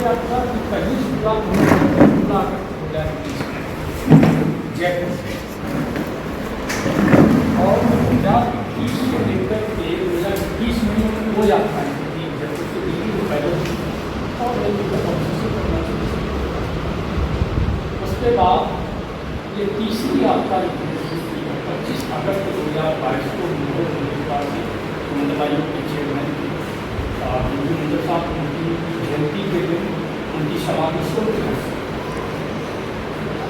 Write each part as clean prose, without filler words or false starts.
क्या था कि पहली शुरुआत हो जाए जयपुर से, और 2021 से लेकर के 2021 में हो जाता है कि जयपुर से दिल्ली को पहले और उसके बाद ये तीसरी यात्रा 25 अगस्त 2022 को मंडलायुक्त के चेयरमैन मंडल साहब उनकी जयंती के दिन उनकी समाधि स्थल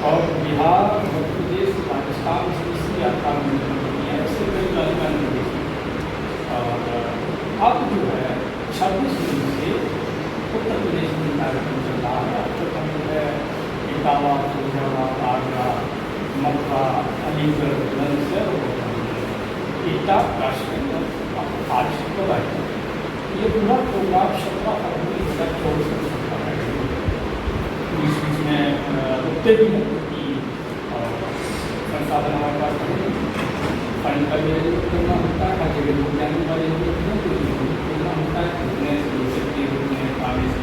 और बिहार, मध्य प्रदेश, राजस्थान से तीसरी यात्रा में है। इससे कई तालिबान ने देखी। और अब जो है 26 जून से उत्तर प्रदेश में कार्यक्रम चल रहा है। अब तक हम जो है इटावा, फिरोजाबाद, आगरा, मथुरा, अलीगढ़, बुलंदशहर और एटा, काश्मीर और आज कब आए। ये पूरा प्रोग्राम 17 फरवरी 2024 को चलता है। बीच बीच में रुकते भी हैं कि संसाधन हमारे पास फंड का भी जरूरत करना होता है, हर जगह लोग जाने वाले जरूरत करना होता है, घूमने से घूमने आने से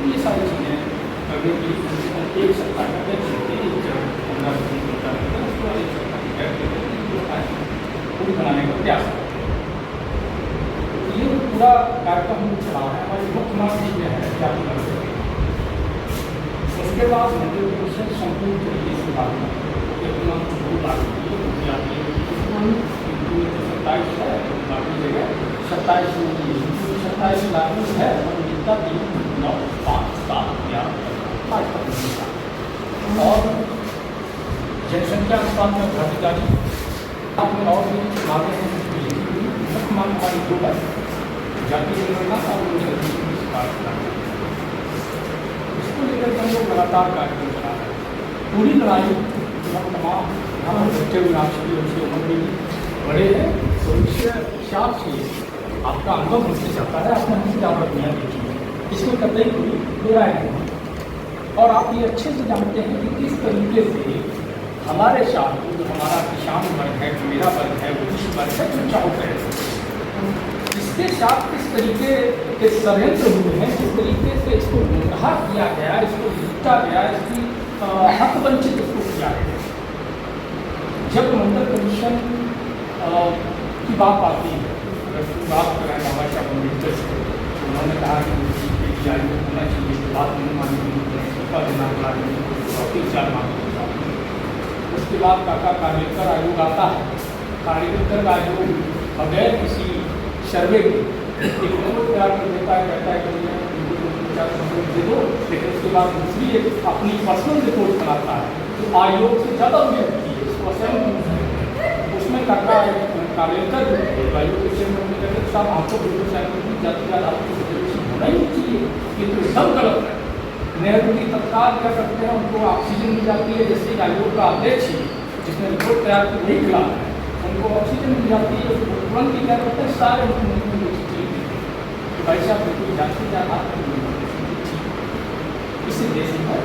ये सारी चीज़ें करने के लिए एक सप्ताह का बैठ सकते हैं। 15 दिन होता है उसके बाद एक सप्ताह की बैठ पूरी बनाने का प्रयास करते हैं। ये पूरा कार्यक्रम हम चला रहे हैं। हमारी मुख्यमंत्री जो है क्या करते हैं, उसके बाद मंदिर कमीशन संपूर्ण तरीके से लागू आती है। 27 है बाकी जगह 27 27 लागू है और जितना 3, 9, 5, 7 या 5 और जनसंख्या अनुपात में भागीदारी आपने और भी आगे मुख्यमान हमारी 2 है जाति जनगणना और इसको लेकर हम लोग लगातार कार्यक्रम चला रहे हैं। पूरी लड़ाई हम तमाम हम बच्चे विनाशी उनसे उम्र भी बड़े हैं, तो इसके हिसाब से आपका अनुभव मुझसे चाहता है। आपने हमसे ज़्यादा दुनिया देखी है, इसमें कतई कोई बुराई नहीं। और आप ये अच्छे से जानते हैं कि किस तरीके से हमारे साथ जो हमारा किसान वर्ग है, जो मेरा वर्ग है, वो जिस वर्ग है जो चाहते हैं, इसके साथ किस तरीके के षड्यंत्र हुए हैं, किस तरीके से इसको गुमराह किया गया, इसको लूटा गया, इसकी हक वंचित इसको किया गया। जब मंडल कमीशन की बात आती है, बात करें बाबा साहब अम्बेडकर से, तो उन्होंने कहा कि उसकी आयु होना चाहिए, बात नहीं मानी, इस्तीफा देना पड़ा, 4 मांग। उसके बाद काका कालेकर आयोग आता है। कालेकर आयोग बगैर किसी सर्वे के एक रिपोर्ट तैयार कर देता है, कहता है कि दे दो, लेकिन उसके बाद दूसरी एक अपनी पर्सनल रिपोर्ट बनाता है जो आयोग से ज़्यादा उम्मीद होती है, उसको असेंबली उसमें काका कालेकर आयोग के चेयरमैन ने कहते साहब आपको बिल्कुल सैंपल ज़्यादा होना ही नहीं चाहिए, ये तो एकदम गलत है। नेहरू की तत्काल क्या करते हैं, उनको ऑक्सीजन मिल जाती है, जैसे आयोग का अध्यक्ष ही जिसने रिपोर्ट तैयार की वही खिलाफ है, उनको ऑक्सीजन मिल जाती है, उसको तुरंत ही क्या करते हैं सारे मुख्यमंत्री को चिट्ठी देते हैं कि भाई साहब बिल्कुल जांची जाना इसी देश में,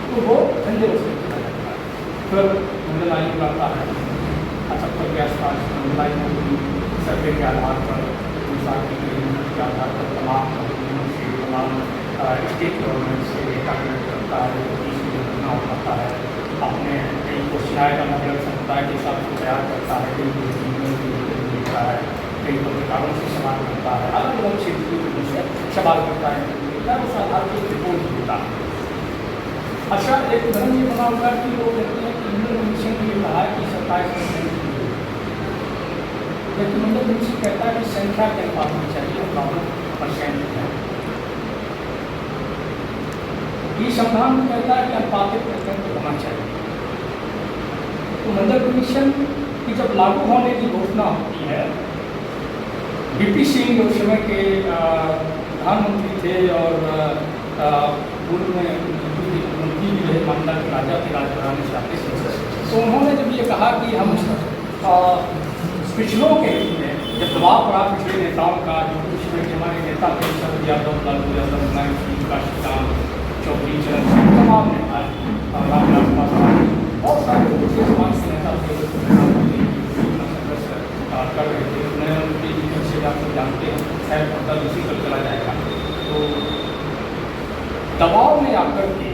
तो वो ठंडे उसमें फिर मंडल आयोग आता है 78 के आसपास। मंडल आयोग सर्वे के आधार पर के आधार पर तमाम स्टेट गवर्नमेंट से डेटा कलेक्ट करता है, योजना उठाता है, अपने कई क्वेश्चन का मतलब समुदाय के हिसाब से तैयार करता है, कई देता है, कई पत्रकारों से सवाल करता है, अलग अलग क्षेत्र के लोगों से सवाल करता है, उस आधार पर रिपोर्ट देता है। अच्छा, एक धर्म ये बना हुआ कि वो कहते हैं कि मंडल कमीशन ने कहा कि 27%, लेकिन मंडल कमीशन कहता है कि संख्या के अनुपात में चाहिए 52% है। ये संविधान कहता है कि अनुपातिक प्रकरण होना चाहिए। तो मंडल कमीशन की जब लागू होने की घोषणा होती है, बीपी सिंह उस समय के प्रधानमंत्री थे और पूर्व में मुख्यमंत्री भी रहे, मामला के राजा थे, राजघराने से आते थे। तो उन्होंने जब ये कहा कि हम पिछलों के जब दबाव पड़ा पिछले नेताओं का, जो पिछले हमारे नेता थे, शरद यादव, लालू यादव, मुलायम सिंह, काशीराम चौधरी, चरण सिंह, तमाम नेता रामविलास पासवान, बहुत सारे दूसरे समाज के नेता थे, संघर्ष कर रहे थे। नरेंद्र मोदी जी से आप जानते हैं खैर पर्दा दूसरी तरफ चला जाएगा। तो दबाव में आकर के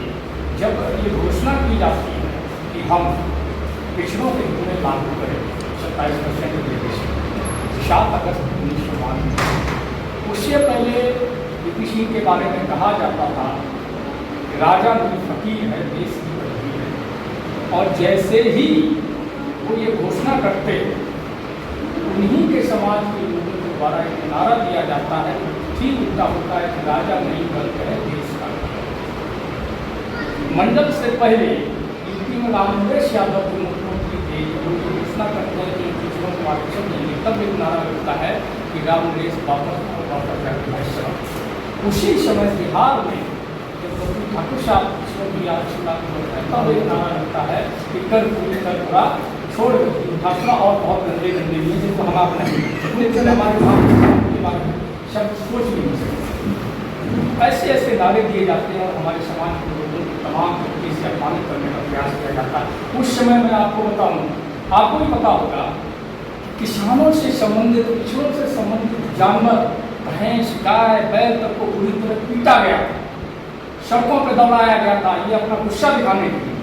जब ये घोषणा की जाती है कि हम पिछड़ों के हित में लागू करें 27% रिजर्वेशन 7 अगस्त 1992, उससे पहले वीपी सिंह के बारे में कहा जाता था कि राजा नहीं फकीर है, देश की तकदीर है। और जैसे ही वो ये घोषणा करते उन्हीं के समाज के लोगों के द्वारा एक नारा दिया जाता है, ठीक उल्टा होता है कि राजा नहीं गलत है, देश का। मंडल से पहले यूपी में रामनिवास यादव के मुख्यमंत्री थे, जो घोषणा करते हैं कि पिछड़ों को आरक्षण देंगे, तब एक नारा लगता है कि रामनिवास वापस जाकर। उसी समय बिहार में जब ठाकुर साहब पिछड़ों की आरक्षण लागू होता है, तब एक नारा लगता है कि कर पूरी कर पूरा छोड़ भाषा और बहुत गंदे गंदे भी हैं जिनको हम आप नहीं हमारे बारे में शब्द सोच भी नहीं सकते। ऐसे ऐसे नारे दिए जाते हैं और हमारे समाज के लोगों को तमाम तरीके से अपमानित करने का प्रयास किया जाता है। उस समय मैं आपको बताऊँ, आपको भी पता होगा, किसानों से संबंधित, पिछड़ों से संबंधित जानवर, भैंस, गाय, बैल तक को पूरी तरह पीटा गया, सड़कों पर दौड़ाया गया था, ये अपना गुस्सा दिखाने के लिए।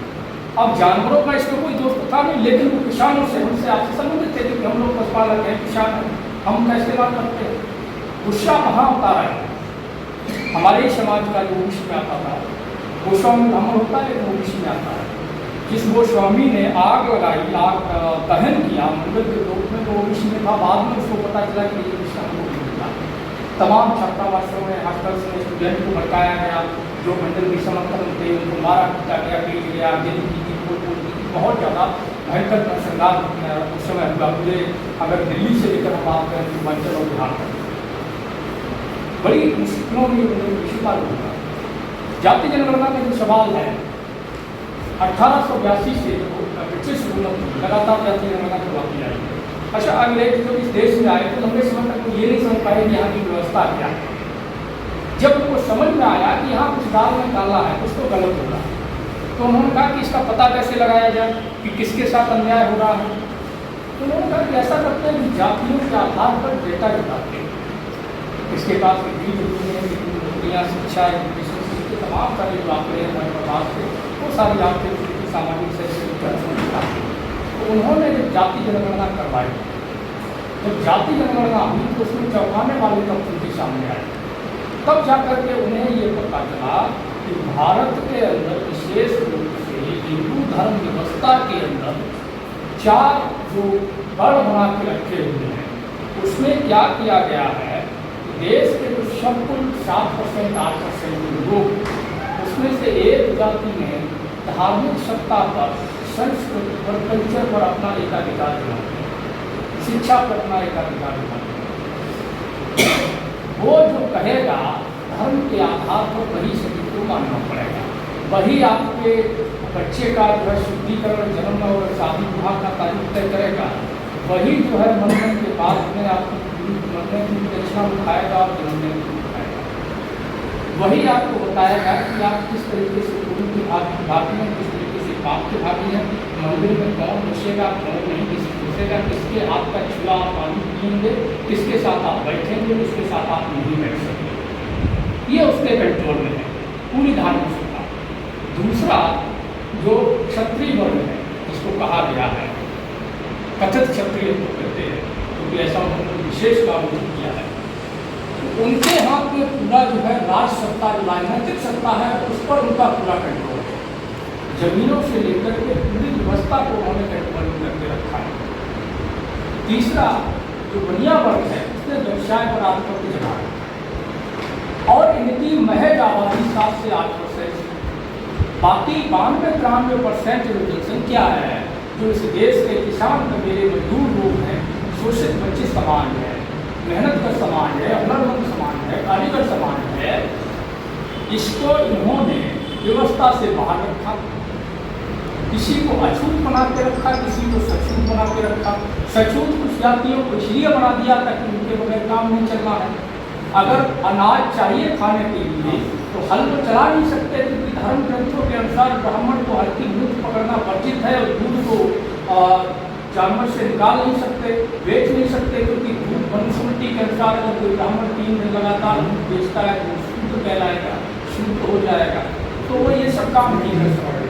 अब जानवरों का इसमें कोई दोस्त था नहीं, लेकिन वो किसानों से, हमसे आपसे संबंधित थे कि हम लोग पशुपालक हैं, किसान हैं, हम उनका इस्तेमाल करते हैं। गुस्सा कहाँ उतारा है? हमारे ही समाज का जो ओबीसी में आता था, गोस्वामी ब्राह्मण होता है, लेकिन ओबीसी में आता है। जिस गोस्वामी ने आग लगाई, आग दहन किया मंडल के रूप में, तो ओबीसी में था। बाद में उसको पता चला कि ये विषय हमको नहीं मिला। तमाम छात्रावासों में, हॉस्टल्स में स्टूडेंट को भड़काया गया, जो मंडल के समर्थन थे उनको मारा पीटा गया, पीट गया, जेल की बहुत ज़्यादा भयंकर संघात उस समय हुआ। पूरे अगर दिल्ली से लेकर हम बात करें तो हिमाचल और बिहार तक बड़ी मुश्किलों में विषय पाल होगा। जाति जनगणना का जो सवाल है, 1882 से ब्रिटिश हुकूमत लगातार जाति जनगणना करवाती आई है। अच्छा, अंग्रेज जब इस देश में आए तो लंबे समय तक वो ये नहीं समझ पाए कि यहाँ की व्यवस्था क्या है। जब उनको समझ में आया कि यहाँ कुछ दाल में डाला है, कुछ तो गलत होगा, तो उन्होंने कहा कि इसका पता कैसे लगाया जाए कि किसके साथ अन्याय हो रहा है। तो उन्होंने कहा कि ऐसा करते हैं कि जातियों के आधार पर डेटा जुटाते हैं, इसके पास कितनी जरूरी है, कितनी नौकरियाँ, शिक्षा, एजुकेशन के तमाम सारे जो आंकड़े हैं हमारे पास से, वो सारी आंकड़े सामाजिक शैक्षणिक जुटाते हैं। तो उन्होंने जब जाति जनगणना करवाई, जब जाति जनगणना हुई तो उसमें चौंकाने वाले तथ्य के सामने आए। तब जाकर के उन्हें ये पता चला कि भारत के अंदर विशेष रूप से हिंदू धर्म व्यवस्था के अंदर 4 जो गढ़ बना के रखे हुए हैं, उसमें क्या किया गया है कि देश के जो सब कुल 7% 8% लोग, उसमें से एक जाति में धार्मिक सत्ता पर, संस्कृति पर, कल्चर पर अपना एकाधिकार दिलाते हैं, शिक्षा पर अपना एकाधिकार दिलाते हैं। वो जो कहेगा धर्म के आधार पर वही सभी को मानना पड़ेगा, वही आपके बच्चे का जो है शुद्धिकरण, जन्म और शादी विवाह का तारीख तय करेगा, वही जो है मरने के बाद में आपको मरने की दक्षिणा उठाएगा और जन्मने की उठाएगा, वही आपको बताएगा कि आप किस तरीके से गुरु की भागी हैं, किस तरीके से पाप के भागी हैं, मंदिर में कौन घुसेगा, कौन नहीं घुसेगा, किसके हाथ का छुआ आप पानी पिएंगे, किसके साथ आप बैठेंगे, किसके साथ आप नहीं बैठ सकते, ये उसके कंट्रोल में है पूरी धार्मिक सत्ता। दूसरा जो क्षत्रिय वर्ण है, जिसको कहा गया है कथित क्षत्रिय को कहते हैं, क्योंकि ऐसा उन्होंने विशेष काम नहीं किया है, तो उनके हाथ में पूरा जो है राज सत्ता, जो राजनीतिक सत्ता है, उस पर उनका पूरा कंट्रोल है। जमीनों से लेकर के पूरी व्यवस्था को उन्होंने कंट्रोल करके रखा है। तीसरा जो बनिया वर्ग है, उसने व्यवसाय पर आत्महत्या जमा है और इनकी महज आबादी 7 से 8%, बाकी 92-93% जो जनसंख्या है, जो इस देश के किसान कबीले मजदूर लोग हैं, शोषित बच्चे समाज है, मेहनत का समाज है, हुनरमंद समाज है, कारीगर समाज है, इसको इन्होंने व्यवस्था से बाहर रखा, किसी को अछूत बना के रखा, किसी को सछूत बना के रखा। सछूत कुछ जातियों को इसलिए बना दिया ताकि उनके बगैर काम नहीं चलना है। अगर अनाज चाहिए खाने के लिए तो हल तो चला नहीं सकते, क्योंकि धर्म ग्रंथों के अनुसार ब्राह्मण को हल्की दूध पकड़ना वर्जित है और दूध को जानवर से निकाल नहीं सकते, बेच नहीं सकते, क्योंकि दूध मनुस्मृति के अनुसार अगर कोई ब्राह्मण 3 दिन लगातार दूध बेचता है तो शुद्ध कहलाएगा, शुद्ध हो जाएगा। तो वो ये सब काम नहीं कर सकते।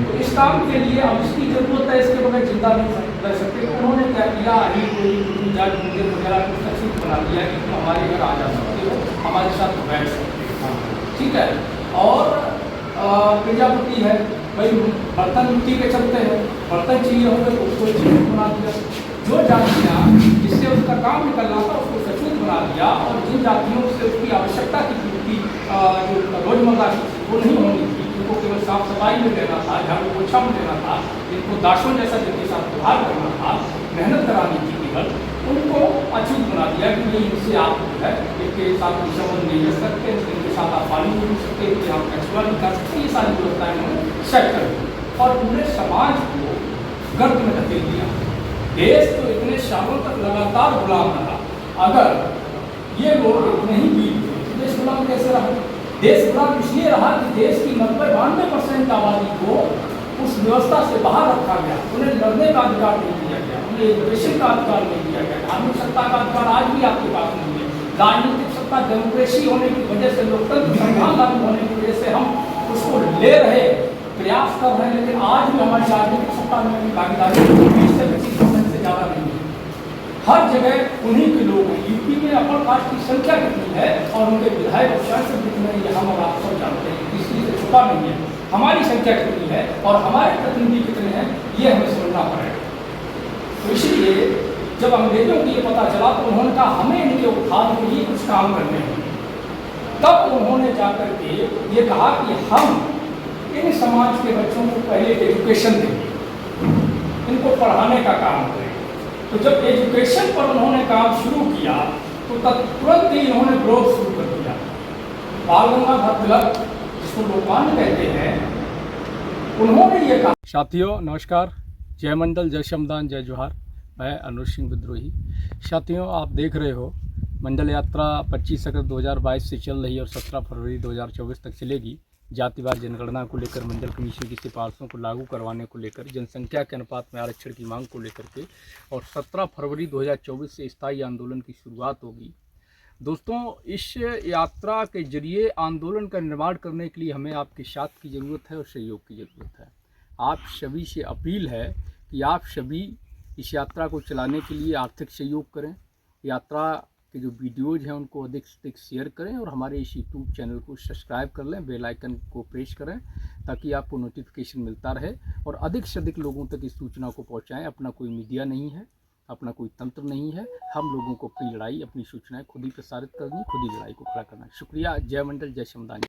तो इस काम के लिए अब इसकी जरूरत है, इसके बगैर जिंदा नहीं रह सकते। तो उन्होंने क्या किया, अभी कोई जज मंदिर वगैरह कुछ तकसीम बना दिया कि तुम हमारे घर आ जा सकते हो, हमारे साथ बैठ सकते हो, ठीक है। और प्रजापति है भाई, बर्तन मिट्टी के चलते हैं, बर्तन चाहिए होंगे तो उसको चीज बना दिया। जो जातियाँ जिससे उसका काम निकलना था उसको सचमुच बना दिया, और जिन जातियों से उसकी आवश्यकता की पूर्ति जो रोजमर्रा की वो नहीं होनी थी, जिनको केवल साफ सफाई में देना था, झाड़ू पोछा में देना था, जिनको दासों जैसा जिनके साथ व्यवहार करना था, मेहनत करानी थी केवल, उनको अछूत बना दिया कि ये इनसे आप जो है इनके साथ संबंध नहीं कर सकते, इनके साथ आप पानी नहीं कर सकते, इनके आप कछुआ नहीं कर सकते। ये सारी व्यवस्थाएं उन्होंने सेट कर दी और पूरे समाज को गर्द में धकेल दिया। देश तो इतने सालों तक लगातार गुलाम रहा। अगर ये लोग इतने ही वीर थे तो देश गुलाम कैसे रहा? देश गुलाम इसलिए रहा कि देश की 90-92% आबादी को उस व्यवस्था से बाहर रखा गया, उन्हें लड़ने का अधिकार नहीं दिया गया, उन्हें एजुकेशन का अधिकार नहीं दिया गया, धार्मिक सत्ता का अधिकार आज भी आपके पास नहीं है। राजनीतिक सत्ता डेमोक्रेसी होने की वजह से, लोकतंत्र संविधान लागू होने की वजह से हम उसको ले रहे, प्रयास कर रहे हैं, लेकिन आज भी हमारी राजनीतिक सत्ता में अपनी भागीदारी 20-25% से ज़्यादा नहीं है। हर जगह उन्हीं के लोग हैं। यूपी में अपर कास्ट की संख्या कितनी है और उनके विधायक और सांसद कितने हैं, ये हम और आप सब जानते हैं, किसी से छुपा नहीं है। हमारी संख्या कितनी है और हमारे प्रतिनिधि कितने हैं, ये हमें समझना पड़ेगा। तो इसलिए जब अंग्रेजों को ये पता चला तो उन्होंने कहा हमें इनके उत्थान के लिए कुछ काम करने हैं। तब उन्होंने जाकर के ये कहा कि हम इन समाज के बच्चों को पहले एजुकेशन देंगे, इनको पढ़ाने का काम करें। तो जब एजुकेशन पर उन्होंने काम शुरू किया तो तुरंत ही इन्होंने विरोध शुरू कर दिया। बाल गंगाधर तिलक, जिसको लोकमान्य कहते हैं, उन्होंने ये कहा। साथियों नमस्कार, जय मंडल, जय श्रमदान, जय जोहार। मैं अनुज सिंह विद्रोही। साथियों आप देख रहे हो मंडल यात्रा 25 अगस्त 2022 से चल रही है और 17 फरवरी 2024 तक चलेगी। जातिवार जनगणना को लेकर, मंडल कमीशन की सिफारिशों को लागू करवाने को लेकर, जनसंख्या के अनुपात में आरक्षण की मांग को लेकर के, और 17 फरवरी 2024 से स्थायी आंदोलन की शुरुआत होगी। दोस्तों इस यात्रा के जरिए आंदोलन का निर्माण करने के लिए हमें आपके साथ की ज़रूरत है और सहयोग की ज़रूरत है। आप सभी से अपील है कि आप सभी इस यात्रा को चलाने के लिए आर्थिक सहयोग करें, यात्रा के जो वीडियोज़ हैं उनको अधिक से अधिक शेयर करें और हमारे इस यूट्यूब चैनल को सब्सक्राइब कर लें, बेल आइकन को प्रेस करें ताकि आपको नोटिफिकेशन मिलता रहे और अधिक से अधिक लोगों तक इस सूचना को पहुंचाएं। अपना कोई मीडिया नहीं है, अपना कोई तंत्र नहीं है, हम लोगों को अपनी लड़ाई, अपनी सूचनाएं खुद ही प्रसारित करनी, खुद ही लड़ाई को खड़ा करना। शुक्रिया। जय मंडल, जय श्रमदान।